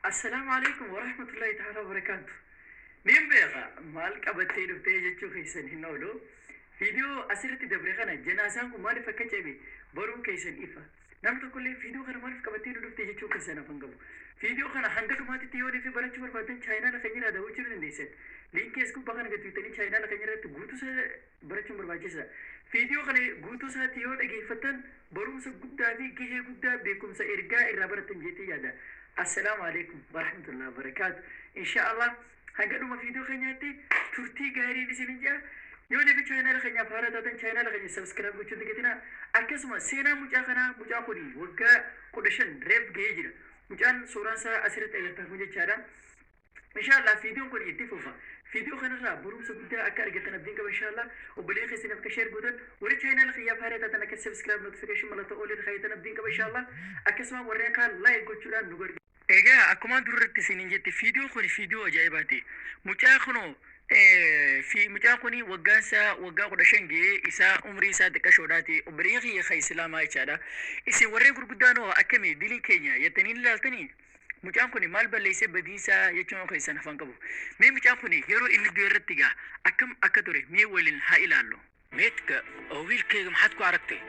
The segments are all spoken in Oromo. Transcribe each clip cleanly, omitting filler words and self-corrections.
السلام عليكم ورحمة الله تعالى وبركاته. مين بيغا مالك أبتين بتيجي تشوف كيسن هنولو فيديو أسرت دبرغنا جنازان مالي فكتبي برون كيسن إفا نام تقول لي فيديو خنا مالك أبتين بتيجي تشوف كيسن أفنجو فيديو خنا هنگا ما تيجي في برا تشوف بعدين چاينا لخيرا ده وچر نديسن لينك اسكو بقى نقدر تاني چاينا لخيرا تقولوا سا برا تشوف برباجسا فيديو خنا قولوا سا تيجي لقي فتن برون سا قدا في كيه قدا بيكم سا إرجع الرابرة جيتي يادا. السلام عليكم ورحمة الله وبركاته. إن شاء الله هنقدم فيديو خنياتي ترتي غيري لسنجا يولي في channel خنيا فارا تاتن channel خنيا سبسكرايب وچو دكتنا أكسما سينا مجاخنا مجاخوني وقا قدشن ريف جيجنا مجان سورانسا أسرت إغتاك مجا چارا إن شاء الله فيديو كون يتفوفا فيديو خنرا بروم سبدا أكار جتنا بدينك إن شاء الله وبلين خسنا بكشير قدر وري channel خيا فارا تاتن أكس سبسكرايب نوتيفيكيشن ملتا أولي خياتنا بدينك إن شاء الله أكسما ورينكا لايك وچولا نغر egaa akkuma durratti isiniin jette fiidiyoo kun fiidiyoo ajaa'ibaati. Mucaa kuno mucaan kuni waggaa 15 ga'ee isaa umrii isaa xiqqashoodhaati. Obboleeyyan kiyya kan islaamaa jechaadha. Isin warreen gurguddaan hoo akkamii dilii keenya jettanii ilaaltanii mucaan kuni maal balleessee badiinsaa jechuun kan isan afaan qabu. Mee mucaan kuni yeroo inni du'e irratti gaa akkam akka ture mee waliin haa ilaallu. Meetka wiilkayga maxaad ku aragtay?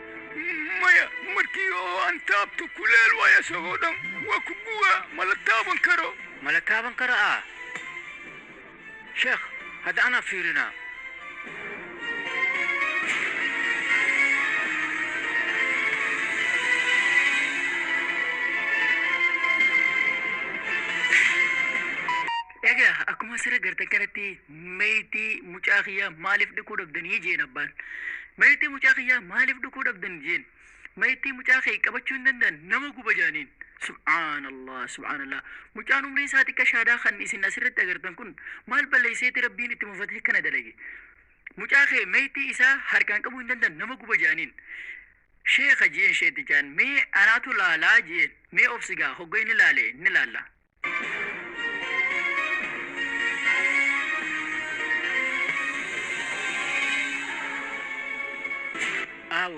maya markii oo aan taabto kuleel waaya isagoo dhan waa ku guwaa mala taaban karo mala taaban karo sheekh hadda anaa fiirinaa egaa akkuma sira gartan kanatti meetii mucaa kiyyaa maaliif dhaquu dhabdanii jeen abbaan meetii mucaa kiyyaa maaliif dhaquu dhabdan jeen meetii mucaa kee qabachuu hin danda'an nama guba jaaniin subhaanallah subhaanallah mucaan umriin isaa xiqqaa shaadaa kan isin asirratti agartan kun maal balleesseeti rabbiin itti mufatee kana dalage mucaa kee meetii isaa harkaan qabuu hin danda'an nama guba jaaniin sheekha jeen sheetti jaan mee anaatu laalaa jeen mee obsigaa hoggoo inni laale ni laalla.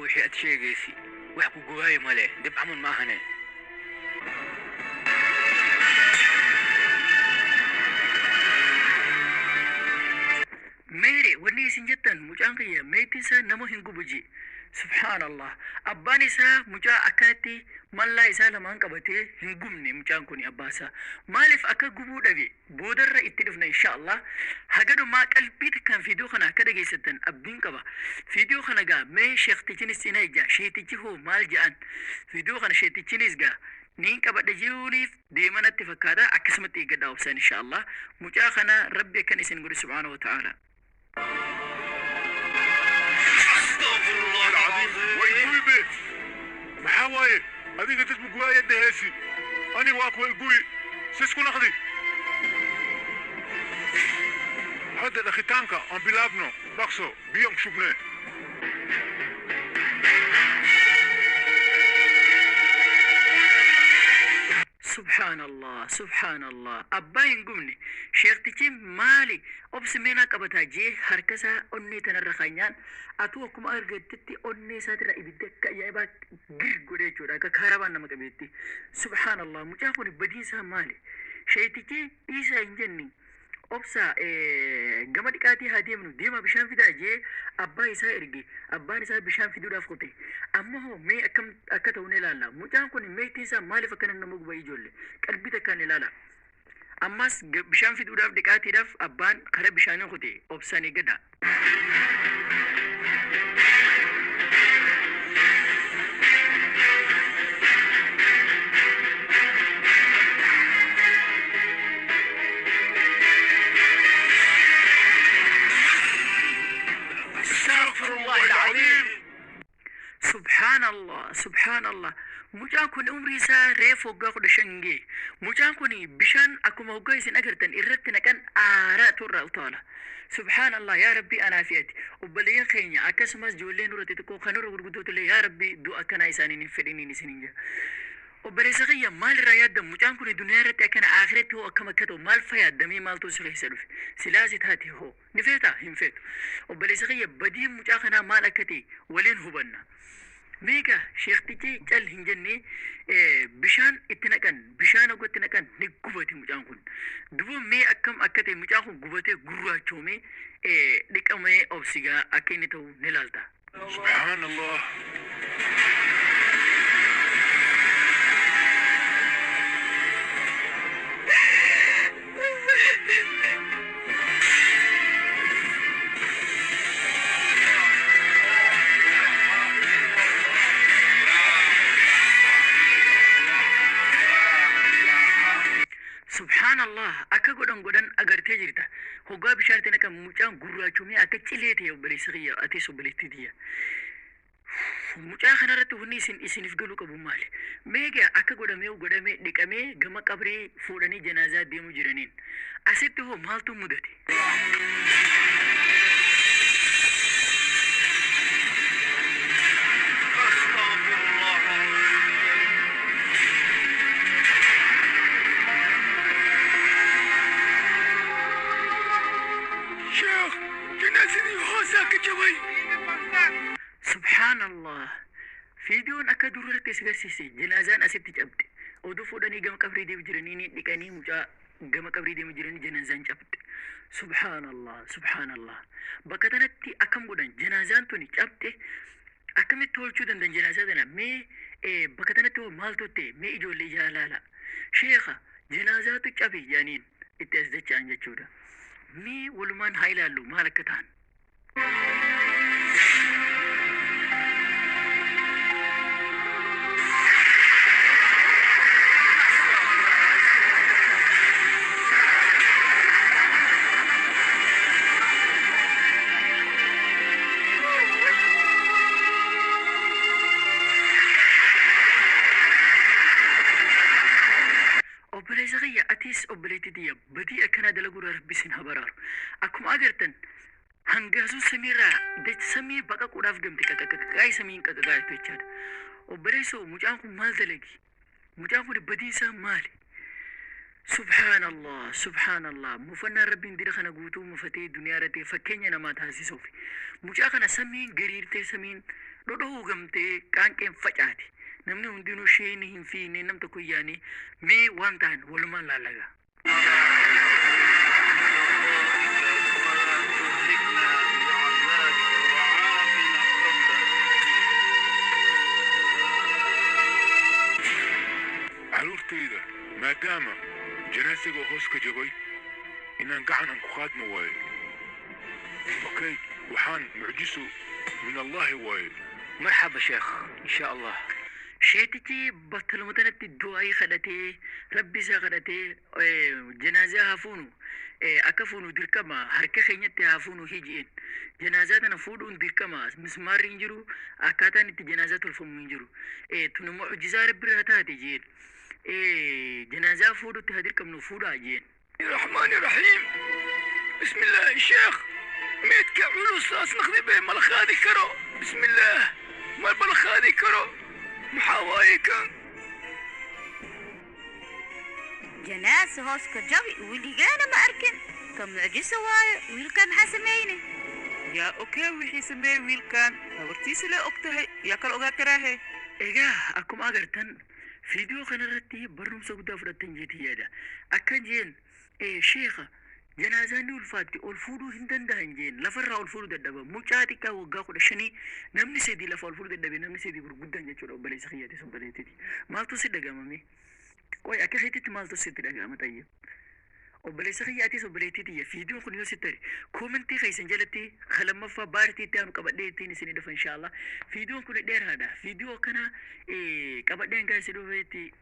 wixii aad sheegaysi wax ku gubaayo male dib camal maahane meere wanni isin jettan mucaan kiyya meetii isaa nama hin gubuji subhaanallah abbaan isaa mucaa akkanatti mallaa isaa lamaan qabatee hin gubne mucaan kun abbaa isaa maaliif akka gubuu dhabe boodarra itti dhufna inshaallah hagadhumaa qalbii takkaan fiidiyoo kana akka dhageessatan abdiin qaba fiidiyoo kana gaa mee sheektichinis ina ijaa sheetichi hoo maal jedhan fiidiyoo kana sheetichinis gaa niin qabadha jiruuniif deemanatti fakkaata akkasumatti eeggadhaa obsan inshaallah mucaa kana rabbi akkan isin godhe subhaanahu wa ta'ala. محاوية هذيك تسمى قوايا دهاسي أنا واقوى القوي سيسكو نخذي هذا الأخي تانكا أم بلابنو بقصو بيوم شبناه سبحان الله سبحان الله أباين قمني شيخ تجي مالي أبسمينا كبتا جي هركسا أني تنرخانيان أتوكم أرغتتي أني ساترا إبدك يا إبا غير جودا كخاربان نمك بيتي سبحان الله مجاكوني بديسا مالي شيخ تجي إيسا إنجني أبسا قمد كاتي هادي منو ديما بشان فدا جي أبا إسا إرغي أبا إسا بشان فدو دافقتي أما هو مي أكتوني لالا مجان كوني مي تيسا مالي فكنا نموك بايجولي قلبي تكاني لالا أماس بشان فدو داف دكاتي داف أبان خرب بشاني خوتي أبساني قدا سبحان الله سبحان الله mucaan kun umrii isaa reefu waggaa 15 ga'e mucaan kun bishaan akkuma waggaa isin agartan irratti naqan aaraa turra utaala subhaanallah yaa rabbi anaa fi ati obboleeyyan keenya akkasumas ijoolleen duratti xiqqoo kan irra gurguddootillee yaa rabbi du'a akkanaa isaaniin hin fedhiniin isiniin jira obboleessa kiyya maalirraa yaaddamu mucaan kun duniyaa irratti akkana aakiratti hoo akkam akka ta'u maal fa yaaddamee maaltu si keessa dhufe silaasi taate hoo ni feetaa hin feetu obboleessa kiyya badii mucaa kanaa maal akka ta'e waliin hubanna ميغا شيخ تيجي جل هنجني بشان اتنقن بشان اقو اتنقن نقوبتي مجانكون دبو مي اكم اكتي مجانكون قوبتي قروا چومي ديك امي اوبسيغا اكيني تو نلالتا سبحان الله. سبحان الله أكا قدن أغرتي جرتا هوغا بشارتنا كم مجان قراچومي أكا چليتي يوبلي سغيا أتي سوبلي تديا مجان خنارت هني اسن فقلو كبو مالي ميغا أكا قدمي ديكامي غما قبري فوراني جنازة ديمو جرانين أسيبتو هو مالتو مدتي سبحان الله فيديون أكا درورة سيسي جنازان أسيبتي جبت ودو فوداني غم قبري دي بجرانيني ديكاني مجا غم قبري دي بجراني جنازان جبت سبحان الله بكتنتي أكم قدن جنازان توني جبت أكم تولچو دن جنازان دنا مي بكتنتي هو مالتو تي مي إجو اللي جالالا شيخة جنازاتو جبي جانين اتزدچ عنجا چودا مي ولمان هايلالو مالكتان obboleessa atis obboleettii tiyya badii akkana dalaguudha rabbisin habaraar akkuma agartan hangaasuu samiirraa samii baqaquudhaaf gamte qaqaqaqaaqaa samiin qaqaqaa jettu jechaadha obboleessoo mucaan kun maal dalagi mucaan kun badii isaa maali subhaanallah mufannaa rabbiin dira kana guutuu mufatee duniyaa irratti fakkeenya namaa taasisuuf mucaa kana samiin gariirtee samiin dhodhoo gamtee qaanqeen facaati namni hundinuu sheeni hin fiine nam tokko yaani mee waan ta'an walumaan laalaga caruurtayda maadaama janaasiga hoos ka jabay inaan gacan aan ku qaadno waaye okay waxaan mucjiso min allahi waaye مرحبا شيخ ان شاء الله شيتي بطل متنتي الدعاء خدتي ربي سخدتي جنازة هافونو أكفونو دركما هركة خينيتي هافونو هيجين جنازة نفودون دركما مسمار ينجرو أكاتاني جنازة الفم ينجرو تنو معجزة ربي رهتاتي جين جنازة فودو تهدركم نفودا جين الرحمن الرحيم بسم الله الشيخ ميت كعولو ساس نخذي به ملخادي كرو بسم الله ما الملخادي كرو محاوايك جناس هوس كجوي ولي جانا ما أركن كم معجزة واي ويل كان حاسميني يا أوكي وحي سمي ويل كان نورتيس لا أكتهي يا كل أوغا كراهي إيجا أكم أغرتن فيديو خنرتي برنم سودا فرتن جيتي يادا أكن جين شيخة جنازاني والفاتي والفودو هندن دهنجين لفرا والفودو ددبا مجاتي كا وغا خود شني نمني سيدي لفا والفودو ددبا نمني سيدي برغدان جيتشو دو بلي سخياتي سبليتي مالتو سيدي دغامامي كوي اكا خيتي مالتو سيدي دغاما طيب وبلي سخياتي سبليتي دي فيديو كون يوسيتري كومنتي خيسن جلتي خلما فا بارتي تام كبديتي نسني دف ان شاء الله فيديو كون دير هذا فيديو كنا كبدين غا سيدو فيتي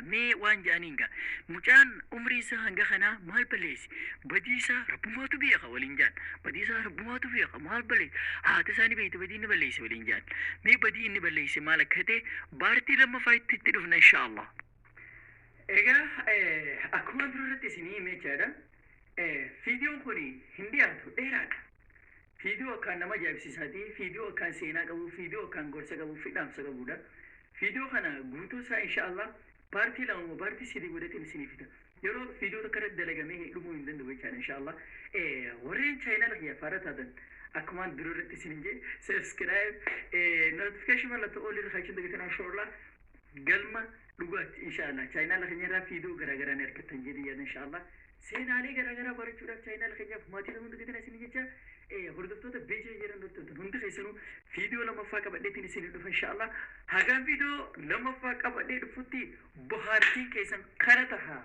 مي وان جانينغا مجان عمري سا هنغا خنا مال بليس بديسا ربما تبيخ ولينجان بديسا ربما تبيخ مال بليس هاتساني بيت بدين بليس ولينجان مي بدي اني بليس مالك هتي بارتي لما فايت تدفنا ان شاء الله إيجا أكون درورة سني ميجادا فيديو كوني هندي أنتو إيراك فيديو كان نما جاب سيساتي فيديو كان سينا كابو فيديو كان غورسا كابو فيدام سكابودا فيديو كان غوتو سا إن شاء الله بارتي لهم بارتي سيدي غودا تنسيني فيدا يلو فيديو تكرر دلقا ميه لمو يندن دوي كان إن شاء الله ورين چاينا لك يا فارتا دن akkumaan duruu irratti isin je subscribe notification mallattoo olii irra kan dagatan inshallah galma dhugaatti inshallah chaayinaala keenyarraa fiidiyoo garaagaraa ni argattan jedhi yaada inshallah seenaalee garaagaraa barachuudhaaf chaayinaala keenyaaf maatii nama dagatan isin jecha hordoftoota beejee jiran hordoftoota hundi keessanuu fiidiyoo lamaffaa qabadheetiin isin dhufa inshallah hagaan fiidiyoo lamaffaa qabadhee dhufutti bohaartiin keessan kara tahaa